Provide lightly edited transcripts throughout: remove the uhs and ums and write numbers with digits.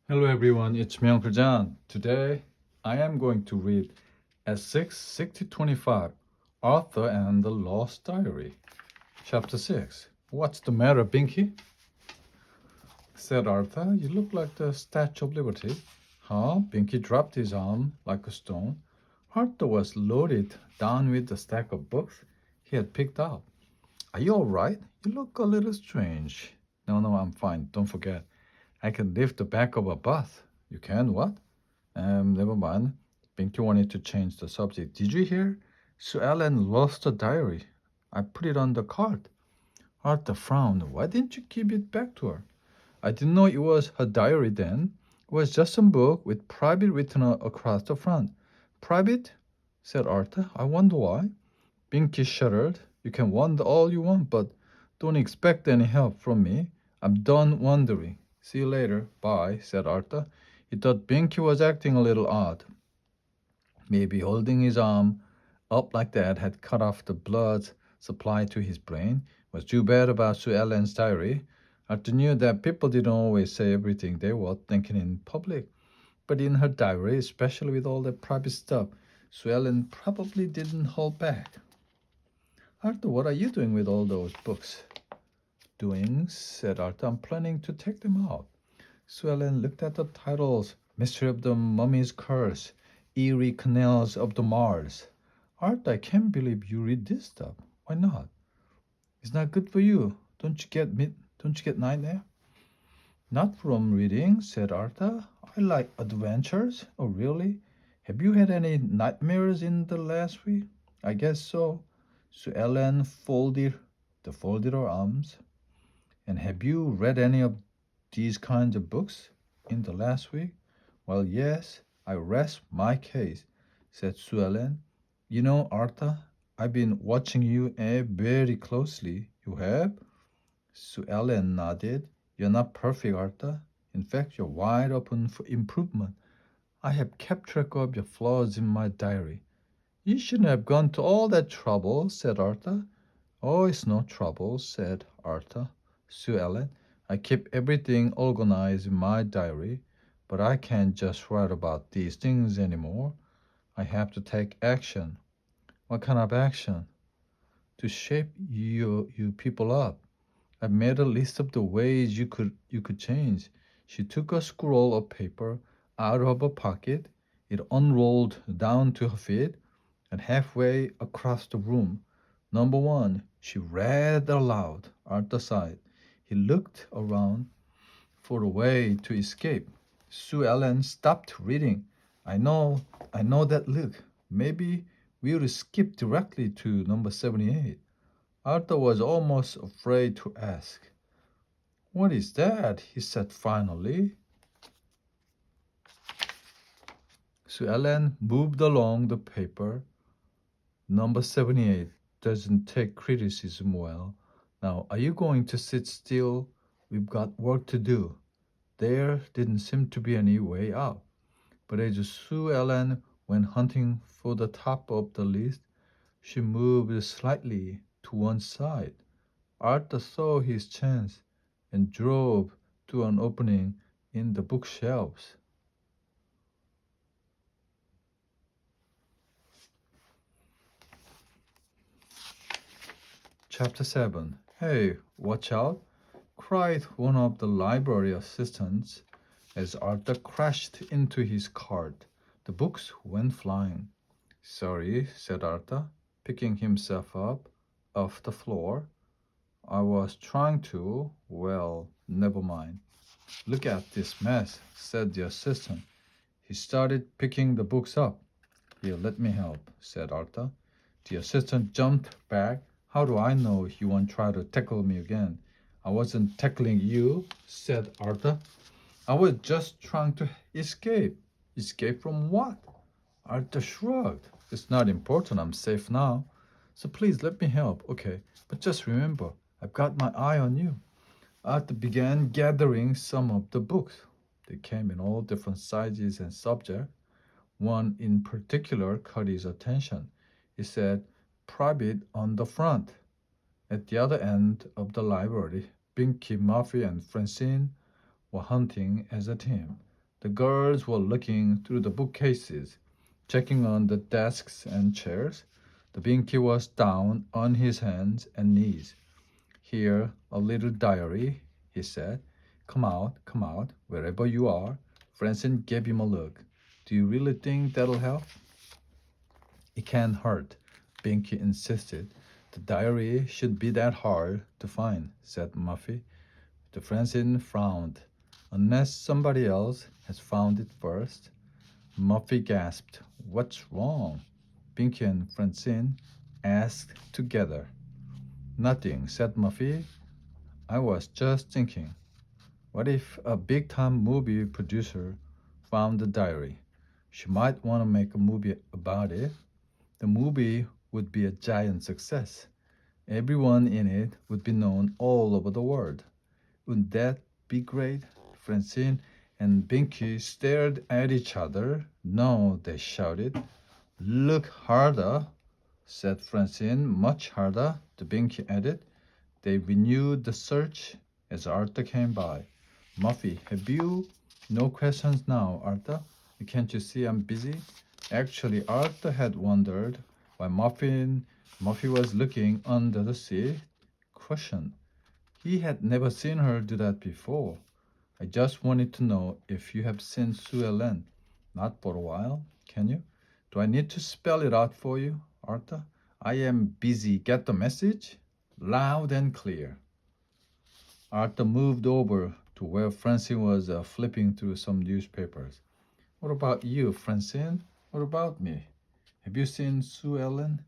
Hello everyone, it's me Uncle John. Today I am going to read S6 6025 Arthur and the Lost Diary, Chapter 6. What's the matter, Binky? Said Arthur. You look like the Statue of Liberty. Huh? Binky dropped his arm like a stone. Arthur was loaded down with the stack of books he had picked up. Are you all right? You look a little strange. No, I'm fine. Don't forget, I can lift the back of a bus. You can what? Never mind. Binky wanted to change the subject. Did you hear? Sue Ellen lost her diary. I put it on the cart. Arthur frowned. Why didn't you give it back to her? I didn't know it was her diary then. It was just some book with private written across the front. Private? Said Arthur. I wonder why. Binky shuddered. You can wonder all you want, but don't expect any help from me. I'm done wondering. See you later. Bye, said Arthur. He thought Binky was acting a little odd. Maybe holding his arm up like that had cut off the blood supply to his brain. Was too bad about Sue Ellen's diary. Arthur knew that people didn't always say everything they were thinking in public. But in her diary, especially with all that private stuff, Sue Ellen probably didn't hold back. Arthur, what are you doing with all those books? Doing, said Arthur. I'm planning to take them out. Sue Ellen looked at the titles. Mystery of the Mummy's Curse, Eerie Canals of the Mars. Arthur, I can't believe you read this stuff. Why not? It's not good for you. Don't you get nightmare? Not from reading, said Arthur. I like adventures. Oh, really? Have you had any nightmares in the last week? I guess so. Sue Ellen folded her arms. And have you read any of these kinds of books in the last week? Well, yes, I rest my case, said Sue Ellen. You know, Arthur, I've been watching you very closely. You have? Sue Ellen nodded. You're not perfect, Arthur. In fact, you're wide open for improvement. I have kept track of your flaws in my diary. You shouldn't have gone to all that trouble, said Arthur. Oh, it's no trouble, said Arthur. Sue Ellen, I keep everything organized in my diary, but I can't just write about these things anymore. I have to take action. What kind of action? To shape you people up. I've made a list of the ways you could change. She took a scroll of paper out of her pocket. It unrolled down to her feet and halfway across the room. Number one, she read aloud. Arthur sighed. He looked around for a way to escape. Sue Ellen stopped reading. I know, I know that look. Maybe we'll skip directly to number 78. Arthur was almost afraid to ask. What is that? He said finally. Sue Ellen moved along the paper. Number 78 doesn't take criticism well. Now, are you going to sit still? We've got work to do. There didn't seem to be any way out. But as Sue Ellen went hunting for the top of the list, she moved slightly to one side. Arthur saw his chance and drove to an opening in the bookshelves. Chapter 7. Hey, watch out! Cried one of the library assistants as Arthur crashed into his cart. The books went flying. Sorry, said Arthur, picking himself up off the floor. I was trying to. Well, never mind. Look at this mess, said the assistant. He started picking the books up. Here, let me help, said Arthur. The assistant jumped back. How do I know you won't try to tackle me again? I wasn't tackling you, said Arthur. I was just trying to escape. Escape from what? Arthur shrugged. It's not important. I'm safe now. So please let me help. Okay, but just remember, I've got my eye on you. Arthur began gathering some of the books. They came in all different sizes and subjects. One in particular caught his attention. He said, Private on the front. At the other end of the library, Binky, Murphy, and Francine were hunting as a team. The girls were looking through the bookcases, checking on the desks and chairs. The Binky was down on his hands and knees. Here, a little diary, he said. Come out, wherever you are. Francine gave him a look. Do you really think that'll help? It can't hurt, Binky insisted. The diary should be that hard to find, said Muffy. The Francine frowned. Unless somebody else has found it first. Muffy gasped. What's wrong? Binky and Francine asked together. Nothing, said Muffy. I was just thinking. What if a big-time movie producer found the diary? She might want to make a movie about it. The movie would be a giant success. Everyone in it would be known all over the world. Wouldn't that be great? Francine and Binky stared at each other. No, they shouted. Look harder, said Francine. Much harder, the Binky added. They renewed the search as Arthur came by. Muffy, have you? No questions now, Arthur. Can't you see I'm busy? Actually, Arthur had wondered why Muffy was looking under the seat. Question. He had never seen her do that before. I just wanted to know if you have seen Sue Ellen. Not for a while, can you? Do I need to spell it out for you, Arthur? I am busy. Get the message? Loud and clear. Arthur moved over to where Francine was flipping through some newspapers. What about you, Francine? What about me? Have you seen Sue Ellen?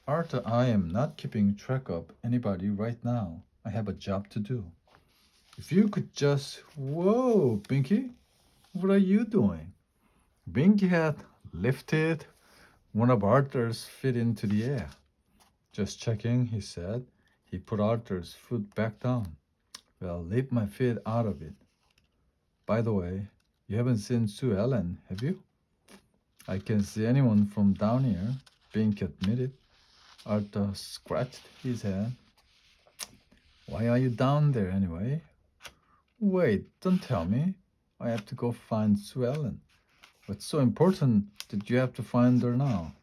Arthur, I am not keeping track of anybody right now. I have a job to do. If you could just... Whoa, Binky, what are you doing? Binky had lifted one of Arthur's feet into the air. Just checking, he said. He put Arthur's foot back down. Well, leave my feet out of it. By the way, you haven't seen Sue Ellen, have you? I can't see anyone from down here, Binky admitted. Arthur scratched his head. Why are you down there anyway? Wait, don't tell me. I have to go find Sue Ellen. What's so important that you have to find her now?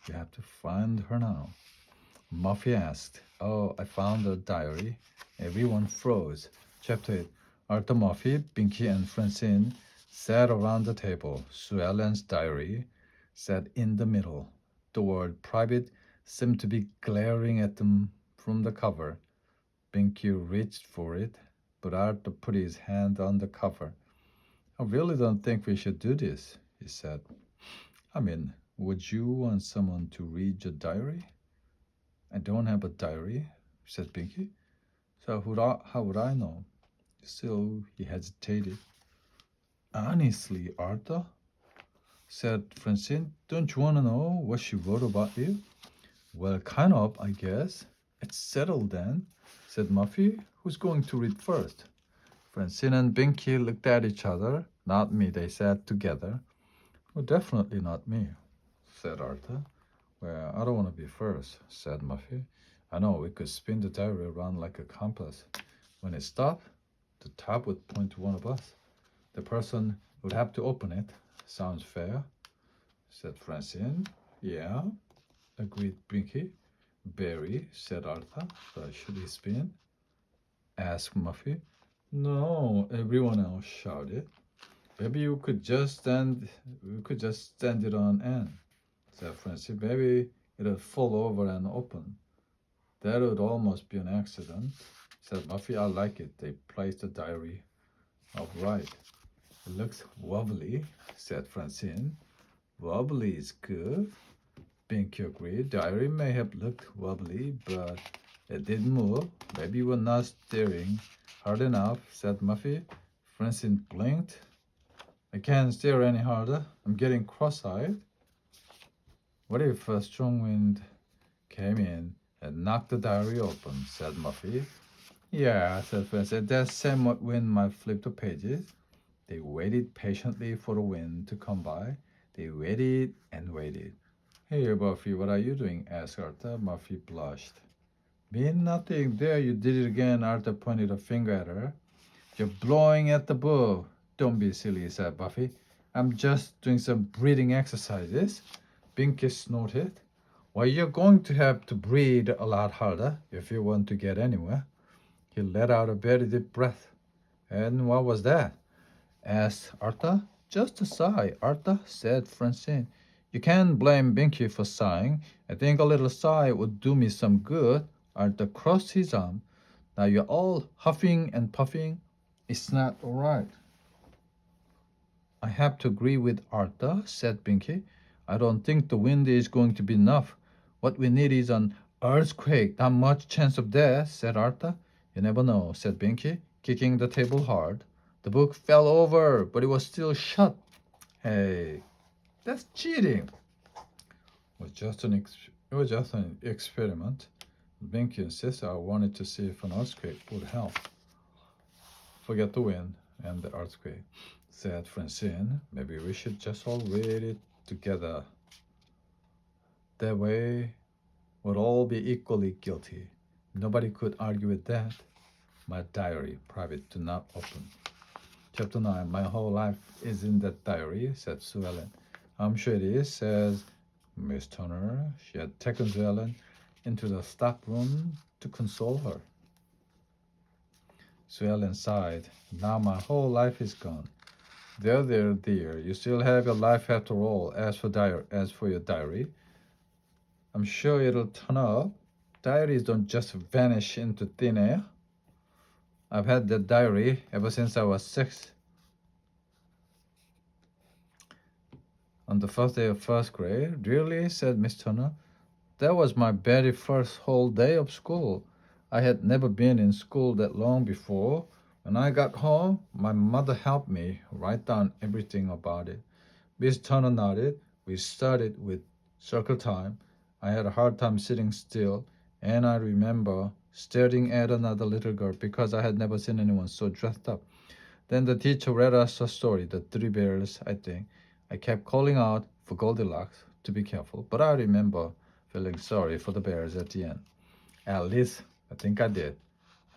You have to find her now. Muffy asked. Oh, I found her diary. Everyone froze. Chapter 8. Arthur, Muffy, Binky, and Francine sat around the table. Sue Ellen's diary sat in the middle. The word private seemed to be glaring at them from the cover. Binky reached for it, but Arthur put his hand on the cover. I really don't think we should do this, he said. I mean, would you want someone to read your diary? I don't have a diary, said Binky. So how would I know? Still, he hesitated. Honestly, Arthur, said Francine, don't you want to know what she wrote about you? Well, kind of, I guess. It's settled then, said Muffy. Who's going to read first? Francine and Binky looked at each other. Not me, they said together. Well, definitely not me, said Arthur. Well, I don't want to be first, said Muffy. I know we could spin the diary around like a compass. When it stopped, the top would point to one of us. The person would have to open it. Sounds fair, said Francine. Yeah, agreed Binky. Barry, said Arthur. Should he spin? Asked Muffy. No, everyone else shouted. Maybe we could just stand it on end, said Francine. Maybe it'll fall over and open. That would almost be an accident, said Muffy. I like it. They placed the diary upright. It looks wobbly, said Francine. Wobbly is good, Binky agreed. Diary may have looked wobbly, but it didn't move. Maybe you were not steering hard enough, said Muffy. Francine blinked. I can't steer any harder. I'm getting cross-eyed. What if a strong wind came in and knocked the diary open, said Muffy. Yeah, said Francine. That same wind might flip the pages. They waited patiently for the wind to come by. They waited and waited. Hey, Muffy, what are you doing? Asked Arthur. Muffy blushed. Me? Nothing. There, you did it again. Arthur pointed a finger at her. You're blowing at the book. Don't be silly, said Buffy. I'm just doing some breathing exercises. Binky snorted. Well, you're going to have to breathe a lot harder if you want to get anywhere. He let out a very deep breath. And what was that? Asked Arthur. Just a sigh, Arthur, said Francine. You can't blame Binky for sighing. I think a little sigh would do me some good. Arthur crossed his arm. Now you're all huffing and puffing. It's not all right. I have to agree with Arthur, said Binky. I don't think the wind is going to be enough. What we need is an earthquake. Not much chance of that, said Arthur. You never know, said Binky, kicking the table hard. The book fell over, but it was still shut. Hey, that's cheating. It was just an experiment. Binky insisted. I wanted to see if an earthquake would help. Forget the wind and the earthquake, said Francine. Maybe we should just all read it together. That way, we'll all be equally guilty. Nobody could argue with that. My diary, private, do not open. Chapter 9. My whole life is in that diary, said Sue Ellen. I'm sure it is, says Miss Turner. She had taken Sue Ellen into the stock room to console her. Sue Ellen sighed. Now my whole life is gone. There, dear. You still have your life after all. As for your diary, I'm sure it'll turn up. Diaries don't just vanish into thin air. I've had that diary ever since I was 6. On the first day of first grade. Really? Said Miss Turner. That was my very first whole day of school. I had never been in school that long before. When I got home, my mother helped me write down everything about it. Miss Turner nodded. We started with circle time. I had a hard time sitting still, and I remember staring at another little girl because I had never seen anyone so dressed up. Then the teacher read us a story, The Three Bears, I think. I kept calling out for Goldilocks to be careful, but I remember feeling sorry for the bears at the end. At least, I think I did.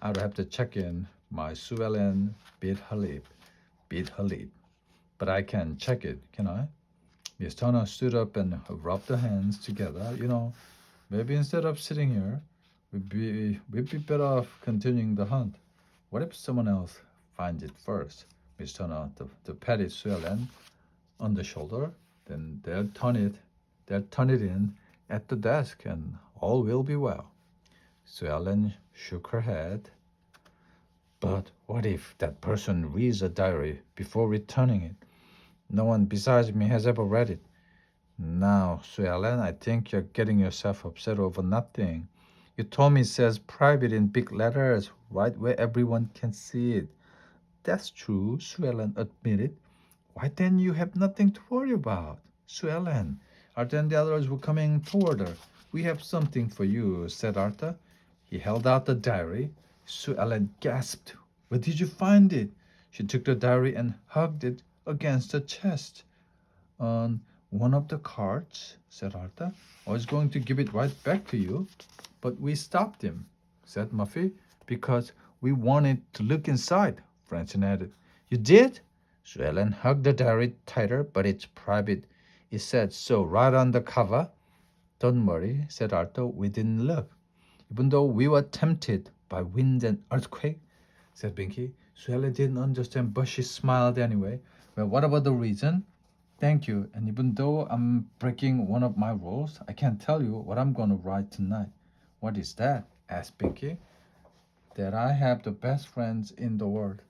I'd have to check in. My Sue Ellen bit her lip. But I can check it, can I? Miss Turner stood up and rubbed her hands together. Maybe instead of sitting here, we'd be better off continuing the hunt. What if someone else finds it first? Miss Turner to patted Sue Ellen on the shoulder. Then they'll turn it in at the desk, and all will be well. Sue Ellen shook her head. But what if that person reads a diary before returning it? No one besides me has ever read it. Now, Sue Ellen, I think you're getting yourself upset over nothing. You told me it says private in big letters, right where everyone can see it. That's true, Sue Ellen admitted. Why then you have nothing to worry about? Sue Ellen, Arthur and the others were coming toward her. We have something for you, said Arthur. He held out the diary. Sue Ellen gasped. Where did you find it? She took the diary and hugged it against her chest. On one of the cards, said Arthur. I was going to give it right back to you, but we stopped him, said Muffy, because we wanted to look inside, Francine added. You did? Sue Ellen hugged the diary tighter, but it's private. It said so right on the cover. Don't worry, said Arthur. We didn't look. Even though we were tempted by wind and earthquake, said Binky. Sue Ellen didn't understand, but she smiled anyway. Well, what about the reason? Thank you. And even though I'm breaking one of my rules, I can't tell you what I'm going to write tonight. What is that? Asked Binky. That I have the best friends in the world.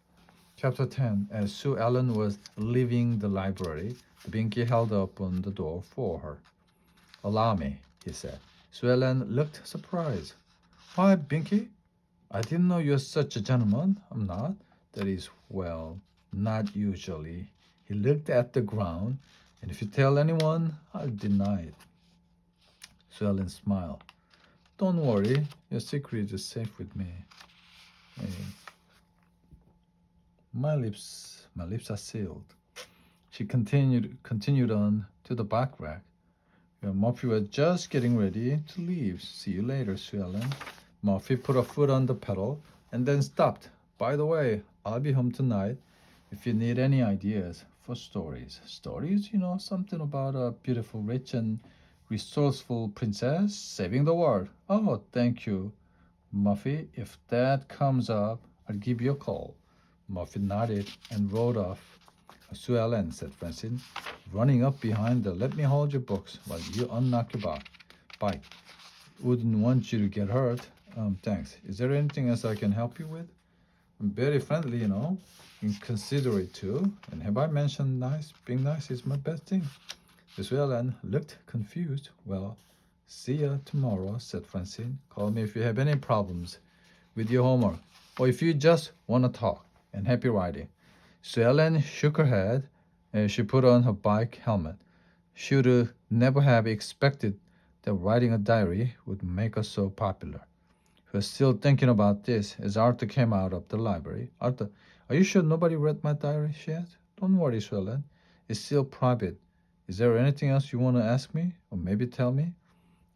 Chapter 10. As Sue Ellen was leaving the library, Binky held open the door for her. Allow me, he said. Sue Ellen looked surprised. Why, Binky? I didn't know you're such a gentleman. I'm not. That is, well, not usually. He looked at the ground, and if you tell anyone, I'll deny it. Sue Ellen smiled. Don't worry, your secret is safe with me. Hey. My lips are sealed. She continued on to the back rack. Murphy was just getting ready to leave. See you later, Sue Ellen. Murphy put a foot on the pedal and then stopped. By the way, I'll be home tonight. If you need any ideas for stories, something about a beautiful, rich, and resourceful princess saving the world. Oh, thank you, Muffy. If that comes up, I'll give you a call. Muffy nodded and rode off. Sue Ellen, said Francine, running up behind her. Let me hold your books while you unlock your bike. Wouldn't want you to get hurt. Thanks. Is there anything else I can help you with? I'm very friendly, and considerate too. And have I mentioned being nice is my best thing? Sue Ellen looked confused. Well, see ya tomorrow, said Francine. Call me if you have any problems with your homework or if you just want to talk. And happy riding. So Ellen shook her head and she put on her bike helmet. She would never have expected that writing a diary would make her so popular. She was still thinking about this as Arthur came out of the library. Arthur, are you sure nobody read my diary? She asked. Don't worry, Sue Ellen. It's still private. Is there anything else you want to ask me? Or maybe tell me?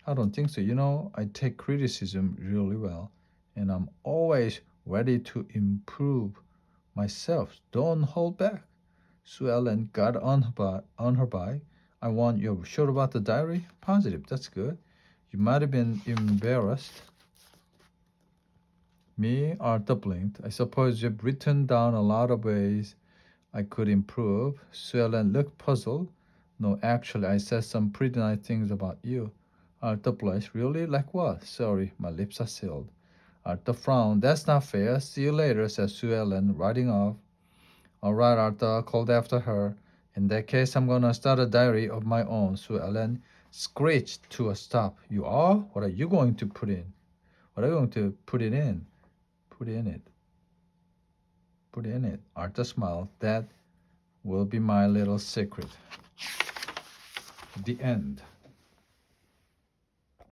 I don't think so. I take criticism really well. And I'm always ready to improve myself. Don't hold back. Sue Ellen got on her bike. I want you're sure about the diary? Positive. That's good. You might have been embarrassed. Me, Arthur blinked. I suppose you've written down a lot of ways I could improve. Sue Ellen looked puzzled. No, actually, I said some pretty nice things about you. Arthur blushed. Really? Like what? Sorry, my lips are sealed. Arthur frowned. That's not fair. See you later, said Sue Ellen, riding off. All right, Arthur called after her. In that case, I'm gonna start a diary of my own. Sue Ellen screeched to a stop. You are? What are you going to put in? What are you going to put it in? Put in it. Put in it. Arthur smiled. That will be my little secret. The end.